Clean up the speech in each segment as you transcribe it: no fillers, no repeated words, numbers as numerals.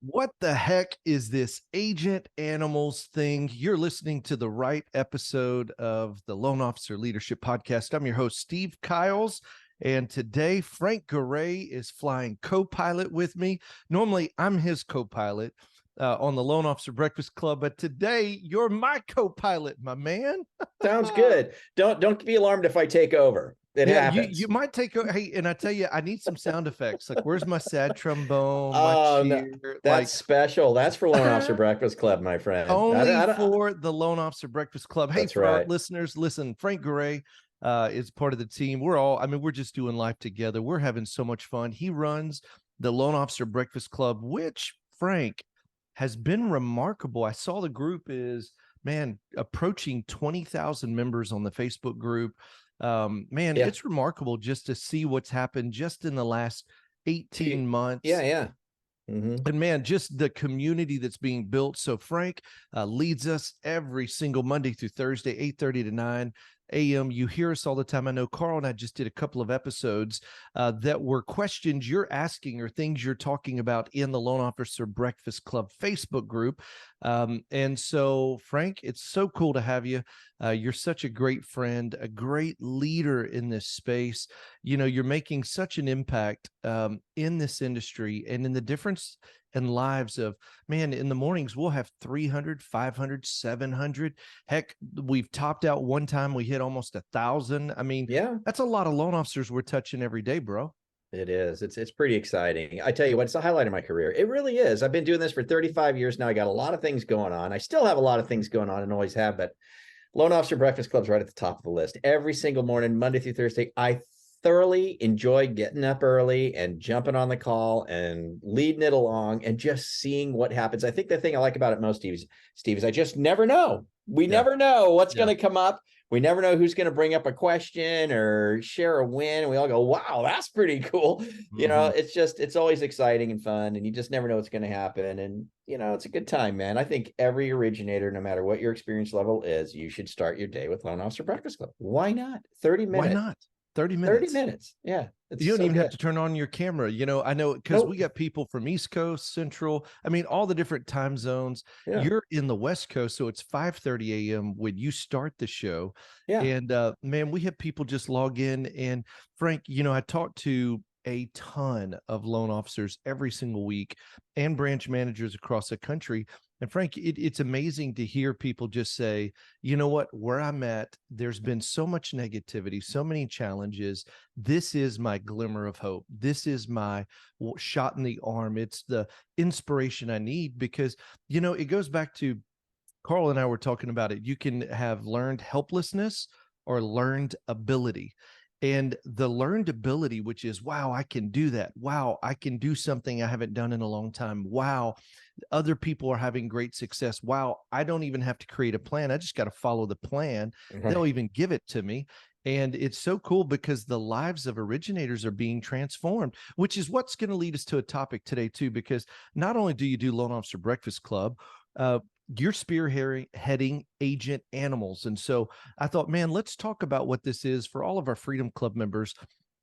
What the heck is this agent animals thing? You're listening to the right episode of the Loan Officer Leadership Podcast. I'm your host, Steve Kiles. And today, Frank Garay is flying co-pilot with me. Normally, I'm his co-pilot on the Loan Officer Breakfast Club, but today you're my co-pilot, my man. Sounds good. Don't be alarmed if I take over. It happens. You might take. Hey, and I tell you, I need some sound effects. Like, where's my sad trombone, my Oh no, cheer? that's special. That's for Loan Officer Breakfast Club, my friend. Only for the Loan Officer Breakfast Club. Hey, That's for our right. listeners, listen, Frank Garay is part of the team. We're just doing life together. We're having so much fun. He runs the Loan Officer Breakfast Club, which, Frank, has been remarkable. I saw the group is, approaching 20,000 members on the Facebook group. It's remarkable just to see what's happened just in the last 18 months. Yeah. Mm-hmm. And man, just the community that's being built. So Frank leads us every single Monday through Thursday, 8:30 to 9 a.m. You hear us all the time. I know Carl and I just did a couple of episodes that were questions you're asking or things you're talking about in the Loan Officer Breakfast Club Facebook group. And so, Frank, it's so cool to have you. You're such a great friend, a great leader in this space. You know, you're making such an impact in this industry and in the difference in lives of, in the mornings, we'll have 300, 500, 700. Heck, we've topped out one time. We hit almost 1,000. That's a lot of loan officers we're touching every day, bro. It is. It's pretty exciting. I tell you what, it's the highlight of my career. It really is. I've been doing this for 35 years now. I got a lot of things going on. I still have a lot of things going on and always have, but Loan Officer Breakfast Club's right at the top of the list. Every single morning, Monday through Thursday, I thoroughly enjoy getting up early and jumping on the call and leading it along and just seeing what happens. I think the thing I like about it most, Steve, is I just never know. We never know what's going to come up. We never know who's going to bring up a question or share a win. And we all go, wow, that's pretty cool. You know, it's always exciting and fun. And you just never know what's going to happen. And, it's a good time, man. I think every originator, no matter what your experience level is, you should start your day with Loan Officer Breakfast Club. Why not? 30 minutes. Why not? 30 minutes. 30 minutes. Yeah. You don't even have to turn on your camera. I know because we got people from East Coast, Central, all the different time zones. Yeah. You're in the West Coast, so it's 5:30 a.m. when you start the show. Yeah. And we have people just log in. And Frank, I talked to a ton of loan officers every single week and branch managers across the country. And Frank, it's amazing to hear people just say, you know what, where I'm at, there's been so much negativity, so many challenges. This is my glimmer of hope. This is my shot in the arm. It's the inspiration I need because, it goes back to Carl and I were talking about it. You can have learned helplessness or learned ability. And the learned ability, which is, wow, I can do that. Wow, I can do something I haven't done in a long time. Wow, other people are having great success. Wow, I don't even have to create a plan. I just got to follow the plan. They'll even give it to me. And it's so cool because the lives of originators are being transformed, which is what's going to lead us to a topic today, too, because not only do you do Loan Officer Breakfast Club, you're spearheading agent animals. And so I thought, let's talk about what this is for all of our Freedom Club members.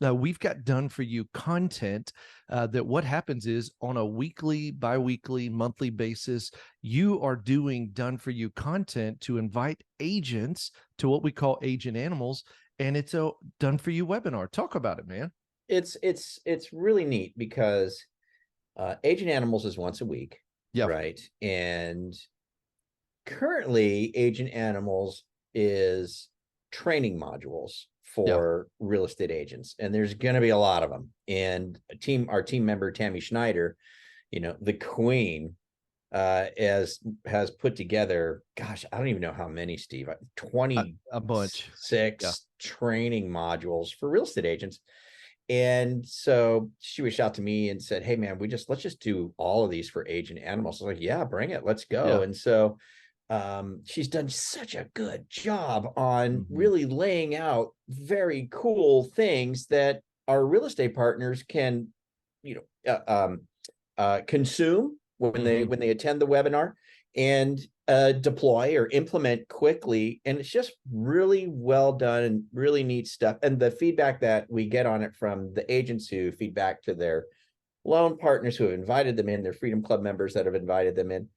We've got done for you content that what happens is on a weekly, biweekly, monthly basis, you are doing done for you content to invite agents to what we call agent animals. And it's a done for you webinar. Talk about it, man. It's really neat because agent animals is once a week. Yeah. Right. And currently Agent Animals is training modules for real estate agents. And there's going to be a lot of them. And our team member, Tammy Schneider, the queen, has put together, gosh, I don't even know how many, Steve, 20, a bunch, 6 training modules for real estate agents. And so she reached out to me and said, hey man, let's just do all of these for Agent Animals. I was like, yeah, bring it, let's go. And so she's done such a good job on really laying out very cool things that our real estate partners can, consume when they attend the webinar and deploy or implement quickly. And it's just really well done and really neat stuff. And the feedback that we get on it from the agents who feed back to their loan partners who have invited them in, their Freedom Club members that have invited them in,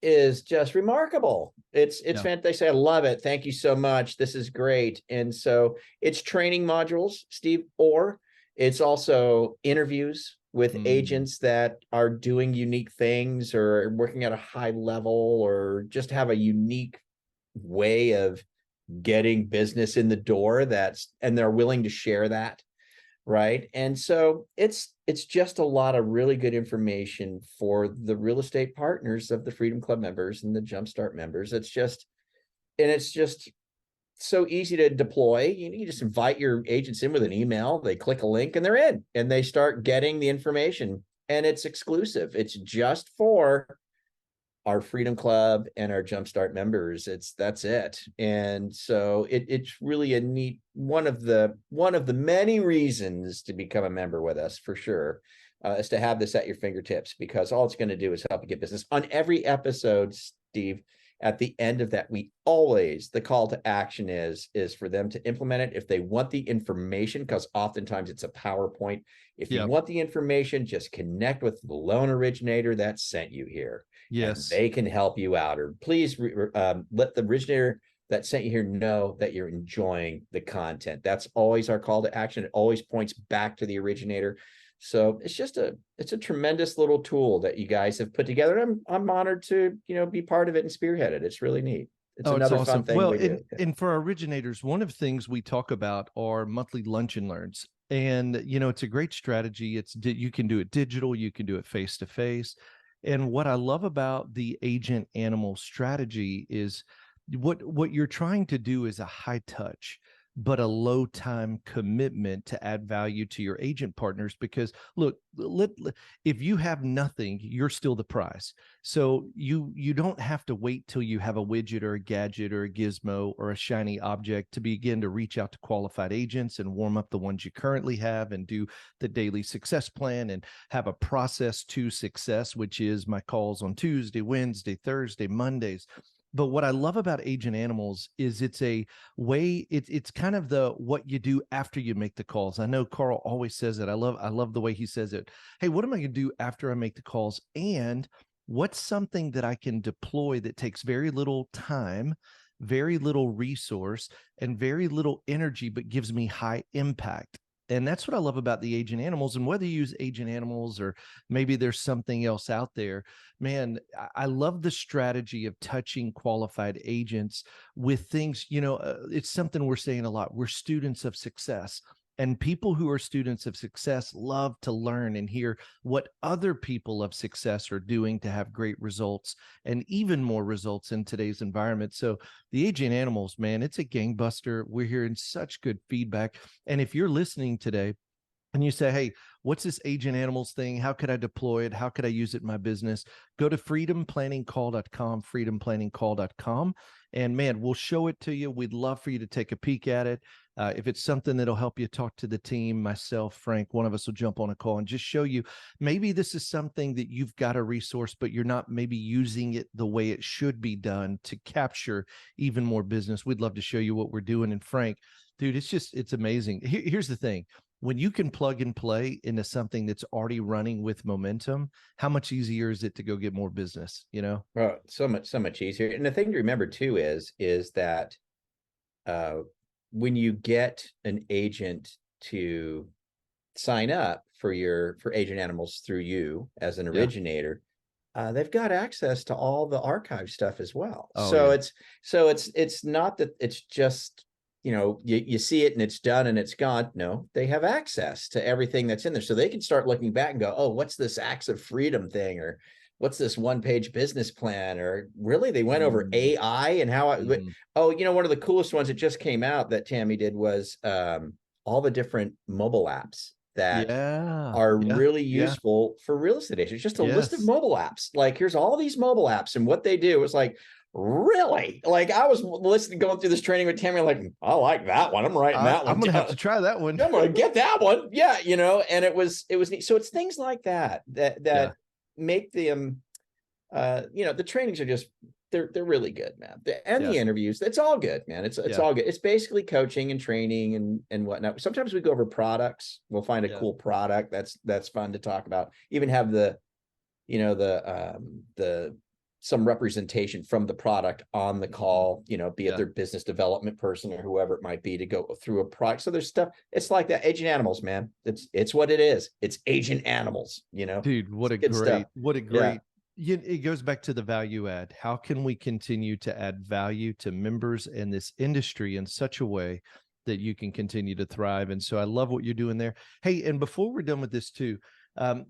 is just remarkable. It's fantastic. They say, I love it. Thank you so much. This is great. And so it's training modules, Steve, or it's also interviews with agents that are doing unique things or working at a high level or just have a unique way of getting business in the door and they're willing to share that. Right. And so it's just a lot of really good information for the real estate partners of the Freedom Club members and the Jumpstart members. It's just so easy to deploy. You just invite your agents in with an email, they click a link and they're in and they start getting the information, and it's exclusive. It's just for our Freedom Club and our Jumpstart members. That's it. And so it's really a neat, one of the many reasons to become a member with us, for sure, is to have this at your fingertips, because all it's going to do is help you get business. On every episode, Steve, at the end of that, the call to action is for them to implement it. If they want the information, because oftentimes it's a PowerPoint. If you want the information, just connect with the loan originator that sent you here. Yes. And they can help you out. Or please let the originator that sent you here know that you're enjoying the content. That's always our call to action. It always points back to the originator. So it's a tremendous little tool that you guys have put together. I'm honored to, be part of it and spearhead it. It's really neat. It's another awesome. Fun thing. Well, and for our originators, one of the things we talk about are monthly lunch and learns. And, it's a great strategy. You can do it digital, you can do it face-to-face. And what I love about the agent animal strategy is what you're trying to do is a high touch, but a low time commitment to add value to your agent partners. Because look, if you have nothing, you're still the prize. So you don't have to wait till you have a widget or a gadget or a gizmo or a shiny object to begin to reach out to qualified agents and warm up the ones you currently have and do the daily success plan and have a process to success, which is my calls on Tuesday, Wednesday, Thursday, Mondays. But what I love about Agent Animals is it's a way, it's kind of what you do after you make the calls. I know Carl always says it. I love the way he says it. Hey, what am I going to do after I make the calls? And what's something that I can deploy that takes very little time, very little resource, and very little energy, but gives me high impact? And that's what I love about the Agent Animals. And whether you use Agent Animals or maybe there's something else out there, man, I love the strategy of touching qualified agents with things, it's something we're saying a lot. We're students of success. And people who are students of success love to learn and hear what other people of success are doing to have great results and even more results in today's environment. So the Agent Animals, man, it's a gangbuster. We're hearing such good feedback. And if you're listening today and you say, hey, what's this Agent Animals thing? How could I deploy it? How could I use it in my business? Go to freedomplanningcall.com, freedomplanningcall.com. And man, we'll show it to you. We'd love for you to take a peek at it. If it's something that'll help you talk to the team, myself, Frank, one of us will jump on a call and just show you, maybe this is something that you've got a resource, but you're not maybe using it the way it should be done to capture even more business. We'd love to show you what we're doing. And Frank, dude, it's amazing. Here's the thing. When you can plug and play into something that's already running with momentum, how much easier is it to go get more business, Oh, so much easier. And the thing to remember too is that when you get an agent to sign up for Agent Animals through you as an originator, they've got access to all the archive stuff as well. It's not that it's just, you see it and it's done and it's gone. No, they have access to everything that's in there. So they can start looking back and go, oh, what's this Acts of Freedom thing? Or what's this one-page business plan? Or really, they went over AI and how one of the coolest ones that just came out that Tammy did was all the different mobile apps that are really useful for real estate agents. Just a list of mobile apps. Like, here's all these mobile apps and what they do. It's like, really? Like, I was going through this training with Tammy, like, I like that one. I'm writing that one. I'm going to have to try that one. I'm going to get that one. Yeah. And it was neat. So it's things like that make them, the trainings are just they're really good, man. And the interviews, it's all good, man. It's all good. It's basically coaching and training and whatnot. Sometimes we go over products. We'll find a cool product that's fun to talk about. Even have the some representation from the product on the call, be it their business development person or whoever it might be, to go through a product. So there's stuff. It's like that. Agent Animals, man. It's what it is. It's Agent Animals, Dude, what a great it goes back to the value add. How can we continue to add value to members in this industry in such a way that you can continue to thrive? And so I love what you're doing there. Hey, and before we're done with this too,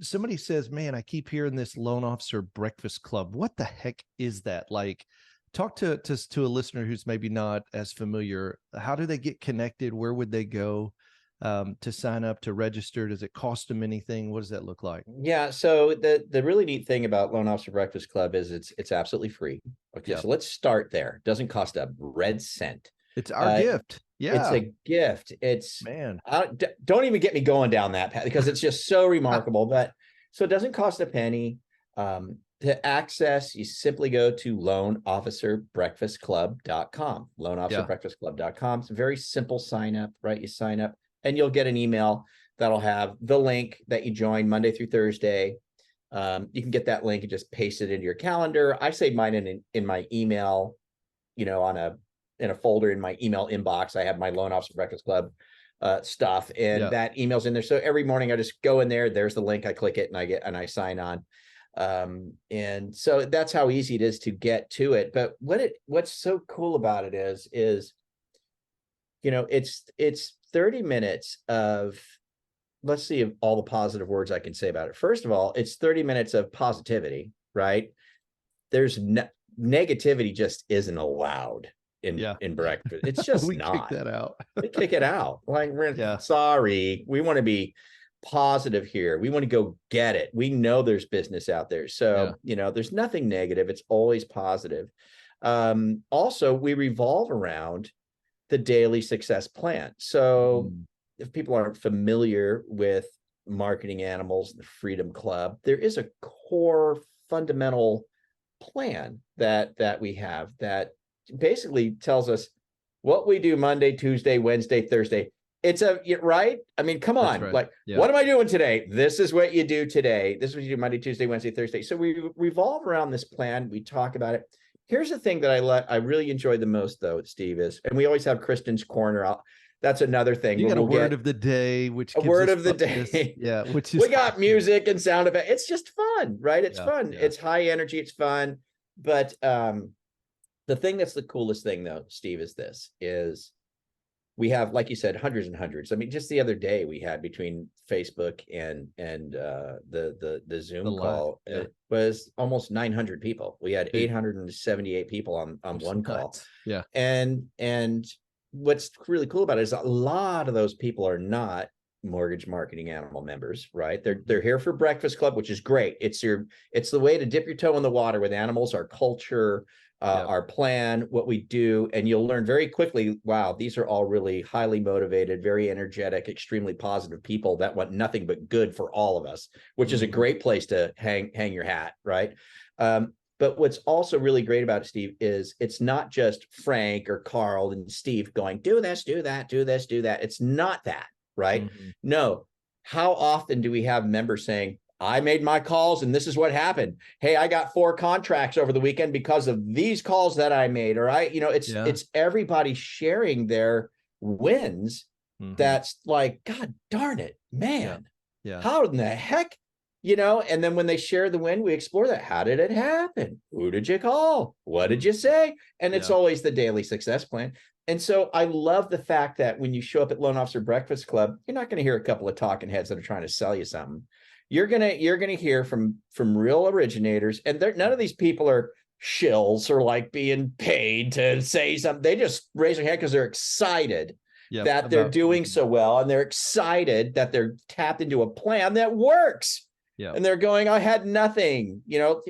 somebody says, man, I keep hearing this Loan Officer Breakfast Club. What the heck is that? Like, talk to a listener who's maybe not as familiar. How do they get connected? Where would they go to sign up, to register? Does it cost them anything? What does that look like? Yeah. So the really neat thing about Loan Officer Breakfast Club is it's absolutely free. Okay. So let's start there. It doesn't cost a red cent. It's our gift. Yeah. It's a gift. It's, man, don't even get me going down that path, because it's just so remarkable. But so it doesn't cost a penny. To access, you simply go to loanofficerbreakfastclub.com, loanofficerbreakfastclub.com. It's a very simple sign up, right? You sign up and you'll get an email that'll have the link that you join Monday through Thursday. You can get that link and just paste it into your calendar. I save mine in my email, in a folder in my email inbox. I have my Loan Officer Breakfast Club stuff, and that email's in there. So every morning I just go in there, there's the link, I click it, and I sign on. And so that's how easy it is to get to it. But what's so cool about it is, it's 30 minutes of, let's see all the positive words I can say about it. First of all, it's 30 minutes of positivity, right? There's negativity just isn't allowed in breakfast. It's just we not. Kick that out. We kick it out. Like, sorry, we want to be positive here. We want to go get it. We know there's business out there. So, there's nothing negative. It's always positive. Also, we revolve around the daily success plan. So if people aren't familiar with Marketing Animals, the Freedom Club, there is a core fundamental plan that we have that basically tells us what we do Monday, Tuesday, Wednesday, Thursday. It's right. I mean, come on. Right. Like, what am I doing today? This is what you do today. This is what you do Monday, Tuesday, Wednesday, Thursday. So we revolve around this plan. We talk about it. Here's the thing that I really enjoy the most, though, Steve, is, and we always have Kristen's Corner out. That's another thing. You got a word of the day, which a word of the day. Yeah, which is, we got music and sound effects. It's just fun, right? It's fun. Yeah. It's high energy. It's fun. But the thing that's the coolest thing, though, Steve, is we have, like you said, hundreds and hundreds. I mean, just the other day we had, between Facebook and the Zoom call, it was almost 900 people. We had 878 people on one call. Yeah. And what's really cool about it is a lot of those people are not Mortgage Marketing Animal members, right? They're here for Breakfast Club, which is great. It's the way to dip your toe in the water with animals, our culture, our plan, what we do, and you'll learn very quickly, wow, these are all really highly motivated, very energetic, extremely positive people that want nothing but good for all of us, which is a great place to hang your hat, right? But what's also really great about it, Steve, is it's not just Frank or Carl and Steve going, do this, do that, do this, do that. It's not that, right? No. How often do we have members saying, I made my calls and this is what happened. Hey, I got 4 contracts over the weekend because of these calls that I made. Or it's everybody sharing their wins. That's like, God darn it, man. Yeah. How in the heck, and then when they share the win, we explore that. How did it happen? Who did you call? What did you say? And it's always the daily success plan. And so I love the fact that when you show up at Loan Officer Breakfast Club, you're not going to hear a couple of talking heads that are trying to sell you something. You're gonna hear from real originators, and none of these people are shills or like being paid to say something. They just raise their hand because they're excited that they're doing so well, and they're excited that they're tapped into a plan that works. Yeah. And they're going, I had nothing,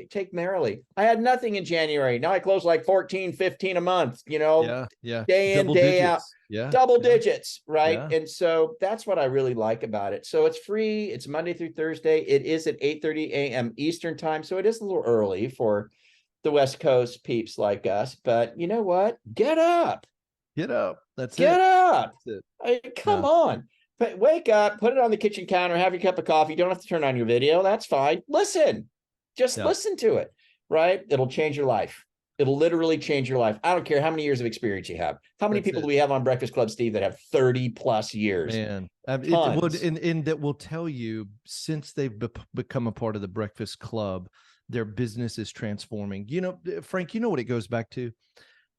take Marilee. I had nothing in January. Now I close like 14, 15 a month, day in, day out. Double digits, right? Yeah. And so that's what I really like about it. So it's free. It's Monday through Thursday. It is at 8:30 a.m. Eastern time. So it is a little early for the West Coast peeps like us, but you know what? Get up. Get up. That's Get it. up. That's it. Come Yeah. on. Wake up, put it on the kitchen counter, have your cup of coffee. You don't have to turn on your video. That's fine. Listen. Just listen to it, right? It'll change your life. It'll literally change your life. I don't care how many years of experience you have. How many people do we have on Breakfast Club, Steve, that have 30 plus years? Man, Tons. and that will tell you, since they've become a part of the Breakfast Club, their business is transforming. You know, Frank, you know what it goes back to?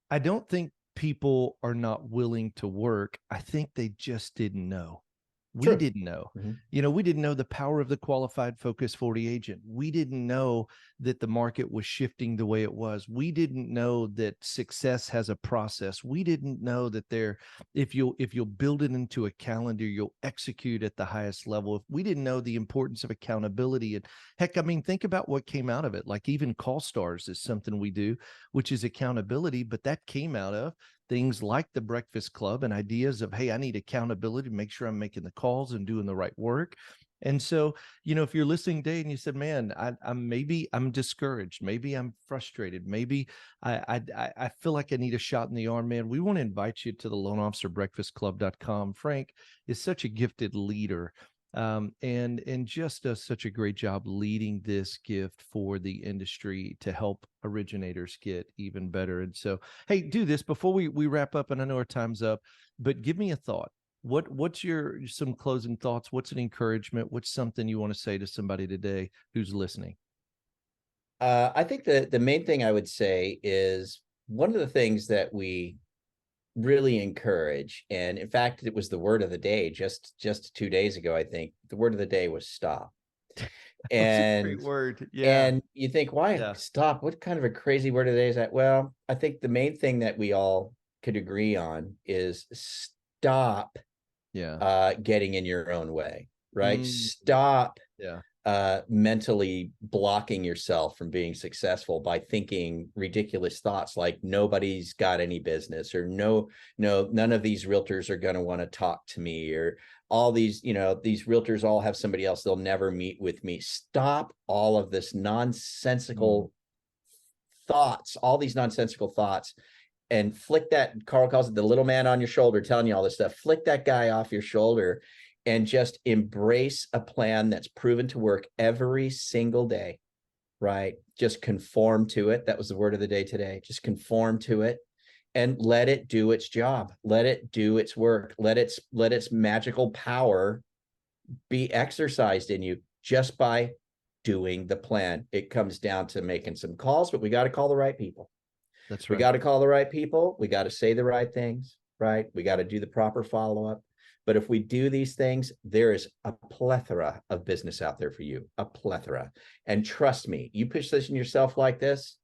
I don't think people are not willing to work. I think they just didn't know. We didn't know. You know, we didn't know the power of the qualified Focus 40 agent. We didn't know that the market was shifting the way it was. We didn't know that success has a process. We didn't know that if you'll build it into a calendar, you'll execute at the highest level. If we didn't know the importance of accountability, and heck, I mean, think about what came out of it. Like even Call Stars is something we do, which is accountability, but that came out of things like the Breakfast Club and ideas of, hey, I need accountability to make sure I'm making the calls and doing the right work. And so, you know, if you're listening today and you said, man, I'm discouraged, maybe I'm frustrated, maybe I feel like I need a shot in the arm, man, we want to invite you to the loanofficerbreakfastclub.com. Frank is such a gifted leader. And just does such a great job leading this gift for the industry to help originators get even better. And so, hey, do this before we wrap up, and I know our time's up, but give me a thought. What's some closing thoughts? What's an encouragement? What's something you want to say to somebody today who's listening? I think the main thing I would say is one of the things that we really encourage, and in fact, it was the word of the day just 2 days ago. I think the word of the day was stop. And great word. Yeah. And you think, why stop? What kind of a crazy word of the day is that? Well, I think the main thing that we all could agree on is stop getting in your own way, right? Stop mentally blocking yourself from being successful by thinking ridiculous thoughts like nobody's got any business, or none of these realtors are going to want to talk to me, or all these, these realtors all have somebody else, they'll never meet with me. Stop all of this nonsensical thoughts, all these nonsensical thoughts, and flick that, Carl calls it the little man on your shoulder telling you all this stuff. Flick that guy off your shoulder and just embrace a plan that's proven to work every single day, right? Just conform to it. That was the word of the day today. Just conform to it and let it do its job. Let it do its work. Let its magical power be exercised in you just by doing the plan. It comes down to making some calls, but we got to call the right people. That's right. We got to call the right people. We got to say the right things, right? We got to do the proper follow-up. But if we do these things, there is a plethora of business out there for you, a plethora. And trust me, you position yourself like this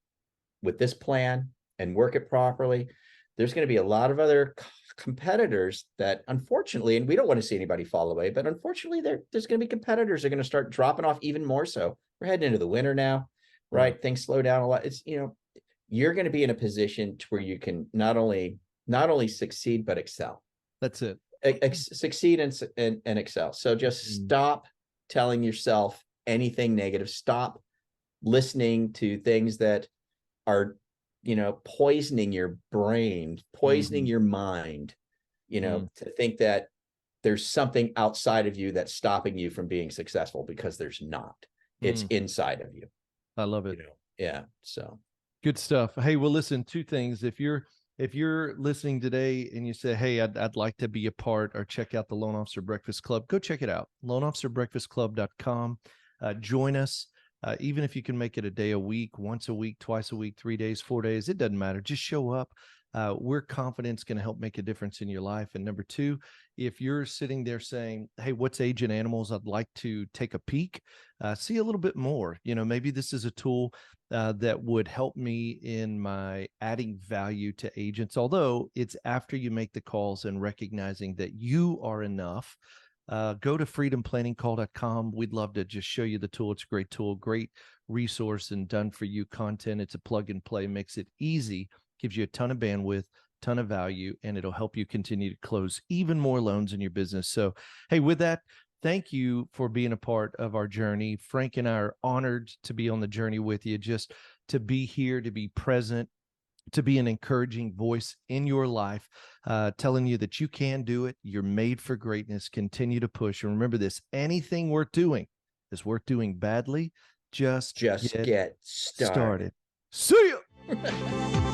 with this plan and work it properly, there's going to be a lot of other competitors that, unfortunately, and we don't want to see anybody fall away, but unfortunately, there's going to be competitors that are going to start dropping off even more so. We're heading into the winter now, right? Things slow down a lot. It's, you're going to be in a position to where you can not only succeed, but excel. That's it. Succeed and excel. So just stop telling yourself anything negative. Stop listening to things that are, poisoning your brain, poisoning your mind, to think that there's something outside of you that's stopping you from being successful, because there's not. It's inside of you. I love it. Yeah. So good stuff. Hey, well, listen, two things. If you're listening today and you say, hey, I'd like to be a part or check out the Loan Officer Breakfast Club, go check it out. loanofficerbreakfastclub.com. Join us. Even if you can make it a day a week, once a week, twice a week, 3 days, 4 days, it doesn't matter. Just show up. We're confident it's going to help make a difference in your life. And number two, if you're sitting there saying, hey, what's Agent Animals? I'd like to take a peek, see a little bit more. Maybe this is a tool that would help me in my adding value to agents, although it's after you make the calls and recognizing that you are enough. Go to freedomplanningcall.com. We'd love to just show you the tool. It's a great tool, great resource, and done for you content. It's a plug and play, makes it easy, gives you a ton of bandwidth, ton of value, and it'll help you continue to close even more loans in your business. So, hey, with that, Thank you for being a part of our journey. Frank and I are honored to be on the journey with you, just to be here, to be present, to be an encouraging voice in your life, telling you that you can do it. You're made for greatness. Continue to push. And remember this, anything worth doing is worth doing badly. Just get started. See ya.